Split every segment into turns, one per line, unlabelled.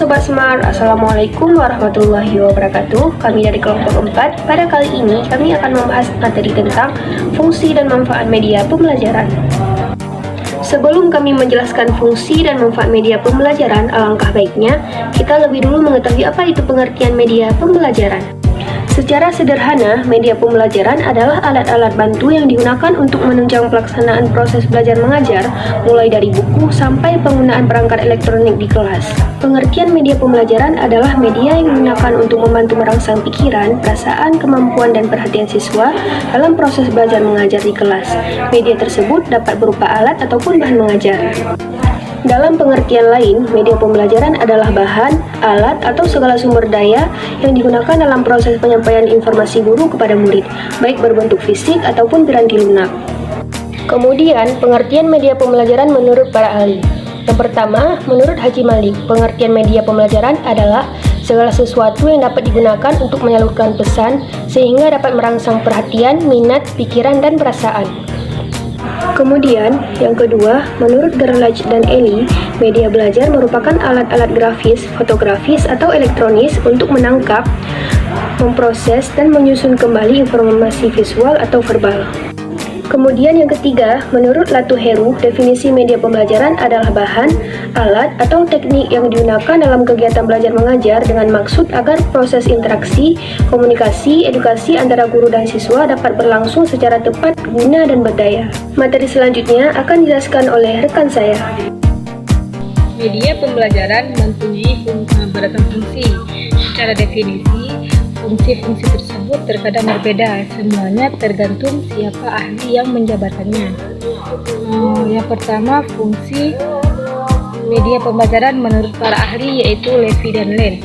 Sobat Smart, Assalamualaikum warahmatullahi wabarakatuh. Kami dari kelompok 4. Pada kali ini kami akan membahas materi tentang fungsi dan manfaat media pembelajaran. Sebelum kami menjelaskan fungsi dan manfaat media pembelajaran, alangkah baiknya kita lebih dulu mengetahui apa itu pengertian media pembelajaran. Secara sederhana, media pembelajaran adalah alat-alat bantu yang digunakan untuk menunjang pelaksanaan proses belajar mengajar, mulai dari buku sampai penggunaan perangkat elektronik di kelas. Pengertian media pembelajaran adalah media yang digunakan untuk membantu merangsang pikiran, perasaan, kemampuan, dan perhatian siswa dalam proses belajar mengajar di kelas. Media tersebut dapat berupa alat ataupun bahan mengajar. Dalam pengertian lain, media pembelajaran adalah bahan, alat, atau segala sumber daya yang digunakan dalam proses penyampaian informasi guru kepada murid, baik berbentuk fisik ataupun piranti lunak. Kemudian, pengertian media pembelajaran menurut para ahli. Yang pertama, menurut Haji Malik, pengertian media pembelajaran adalah segala sesuatu yang dapat digunakan untuk menyalurkan pesan sehingga dapat merangsang perhatian, minat, pikiran, dan perasaan. Kemudian, yang kedua, menurut Gerlach dan Eli, media belajar merupakan alat-alat grafis, fotografis, atau elektronis untuk menangkap, memproses, dan menyusun kembali informasi visual atau verbal. Kemudian yang ketiga, menurut Latu Heru, definisi media pembelajaran adalah bahan, alat, atau teknik yang digunakan dalam kegiatan belajar mengajar dengan maksud agar proses interaksi, komunikasi, edukasi antara guru dan siswa dapat berlangsung secara tepat, guna, dan berdaya. Materi selanjutnya akan dijelaskan oleh rekan saya.
Media pembelajaran mempunyai beragam fungsi. Secara definisi, fungsi-fungsi tersebut terkadang berbeda, semuanya tergantung siapa ahli yang menjabarkannya. Yang pertama, fungsi media pembelajaran menurut para ahli yaitu Levy dan Len.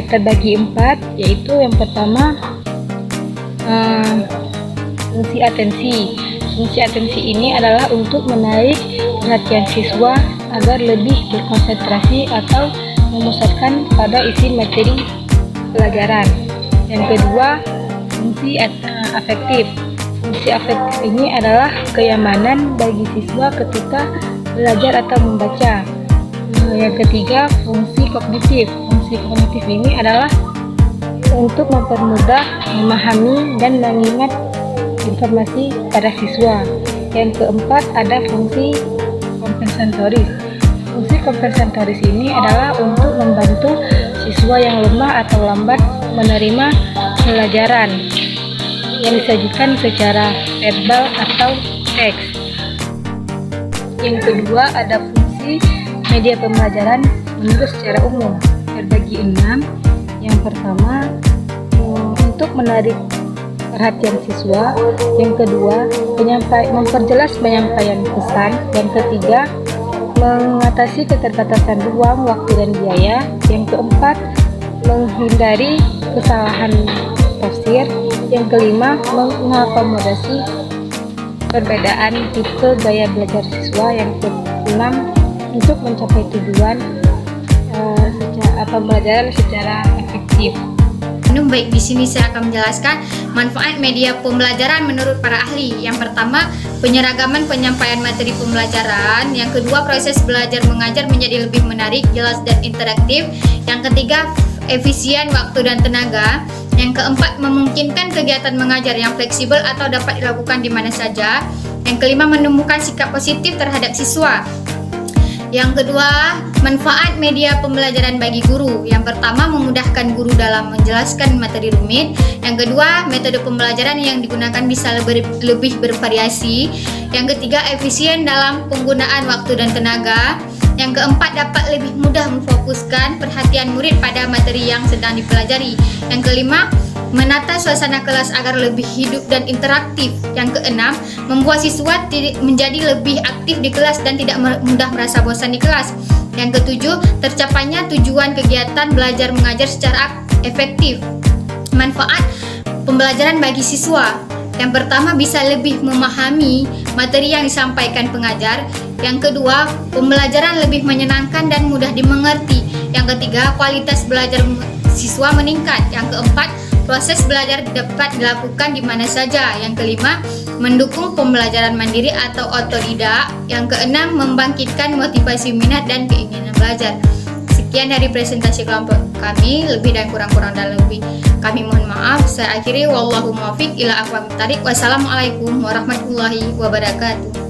Terbagi 4, yaitu yang pertama, fungsi atensi. Fungsi atensi ini adalah untuk menarik perhatian siswa agar lebih berkonsentrasi atau memusatkan pada isi materi pelajaran. Yang kedua, fungsi afektif. Fungsi afektif ini adalah kenyamanan bagi siswa ketika belajar atau membaca. Yang ketiga, fungsi kognitif. Fungsi kognitif ini adalah untuk mempermudah memahami dan mengingat informasi pada siswa. Yang keempat, ada fungsi kompensatoris. Fungsi kompensatoris ini adalah untuk membantu siswa yang lemah atau lambat menerima pelajaran yang disajikan secara verbal atau teks. Yang kedua, ada fungsi media pembelajaran menurut secara umum, terbagi 6. Yang pertama, untuk menarik perhatian siswa. Yang kedua, memperjelas penyampaian pesan. Yang ketiga, mengatasi keterbatasan ruang, waktu, dan biaya. Yang keempat, menghindari kesalahan tafsir. Yang kelima, mengakomodasi perbedaan tipe gaya belajar siswa. Yang keenam, untuk mencapai tujuan pembelajaran secara efektif.
Baik, di sini saya akan menjelaskan manfaat media pembelajaran menurut para ahli. Yang pertama, penyeragaman penyampaian materi pembelajaran. Yang kedua, proses belajar mengajar menjadi lebih menarik, jelas, dan interaktif. Yang ketiga, efisien waktu dan tenaga. Yang keempat, memungkinkan kegiatan mengajar yang fleksibel atau dapat dilakukan di mana saja. Yang kelima, menumbuhkan sikap positif terhadap siswa. Yang kedua, manfaat media pembelajaran bagi guru. Yang pertama, memudahkan guru dalam menjelaskan materi rumit. Yang kedua, metode pembelajaran yang digunakan bisa lebih bervariasi. Yang ketiga, efisien dalam penggunaan waktu dan tenaga. Yang keempat, dapat lebih mudah memfokuskan perhatian murid pada materi yang sedang dipelajari. Yang kelima, menata suasana kelas agar lebih hidup dan interaktif. Yang keenam, membuat siswa menjadi lebih aktif di kelas dan tidak mudah merasa bosan di kelas. Yang ketujuh, tercapainya tujuan kegiatan belajar mengajar secara efektif. Manfaat pembelajaran bagi siswa. Yang pertama, bisa lebih memahami materi yang disampaikan pengajar. Yang kedua, pembelajaran lebih menyenangkan dan mudah dimengerti. Yang ketiga, kualitas belajar siswa meningkat. Yang keempat, proses belajar dapat dilakukan di mana saja. Yang kelima, mendukung pembelajaran mandiri atau otodidak. Yang keenam, membangkitkan motivasi minat dan keinginan belajar. Sekian dari presentasi kelompok kami, lebih dan kurang-kurang dan lebih kami mohon maaf. Saya akhiri, wallahu muwaffiq ila aqwamit thariq. Wassalamualaikum warahmatullahi wabarakatuh.